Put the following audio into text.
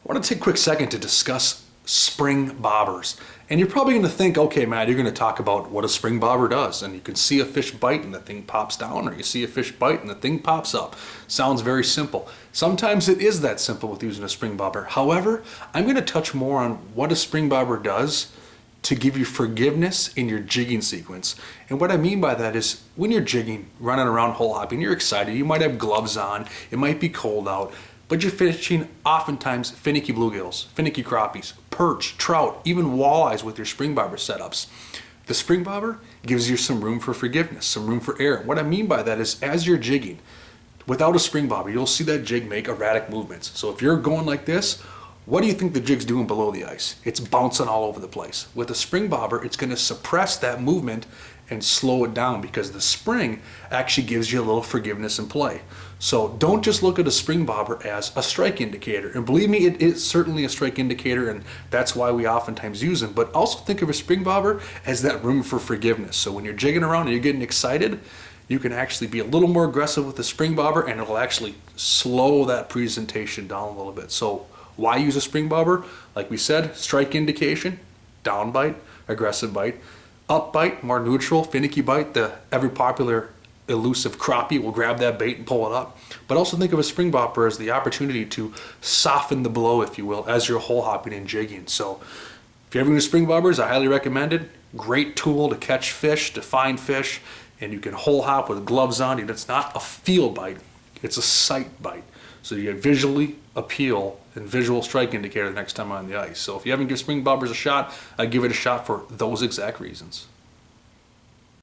I want to take a quick second to discuss spring bobbers. And you're probably going to think, okay, Matt, you're going to talk about what a spring bobber does. And you can see a fish bite and the thing pops down, or you see a fish bite and the thing pops up. Sounds very simple. Sometimes it is that simple with using a spring bobber. However, I'm going to touch more on what a spring bobber does to give you forgiveness in your jigging sequence. And what I mean by that is when you're jigging, running around hole hopping, you're excited, you might have gloves on, it might be cold out, but you're fishing oftentimes finicky bluegills, finicky crappies, perch, trout, even walleyes with your spring bobber setups. The spring bobber gives you some room for forgiveness, some room for error. What I mean by that is as you're jigging, without a spring bobber, you'll see that jig make erratic movements. So if you're going like this, what do you think the jig's doing below the ice? It's bouncing all over the place. With a spring bobber, it's going to suppress that movement and slow it down because the spring actually gives you a little forgiveness in play. So don't just look at a spring bobber as a strike indicator. And believe me, it is certainly a strike indicator, and that's why we oftentimes use them. But also think of a spring bobber as that room for forgiveness. So when you're jigging around and you're getting excited, you can actually be a little more aggressive with the spring bobber, and it'll actually slow that presentation down a little bit. So why use a spring bobber? Like we said, strike indication, down bite, aggressive bite, up bite, more neutral, finicky bite, the ever popular elusive crappie will grab that bait and pull it up. But also think of a spring bobber as the opportunity to soften the blow, if you will, as you're hole hopping and jigging. So if you're ever using spring bobbers, I highly recommend it. Great tool to catch fish, to find fish, and you can hole hop with gloves on. And it's not a feel bite, it's a sight bite. So you get visually appeal and visual strike indicator the next time on the ice. So if you haven't given spring bobbers a shot, I'd give it a shot for those exact reasons.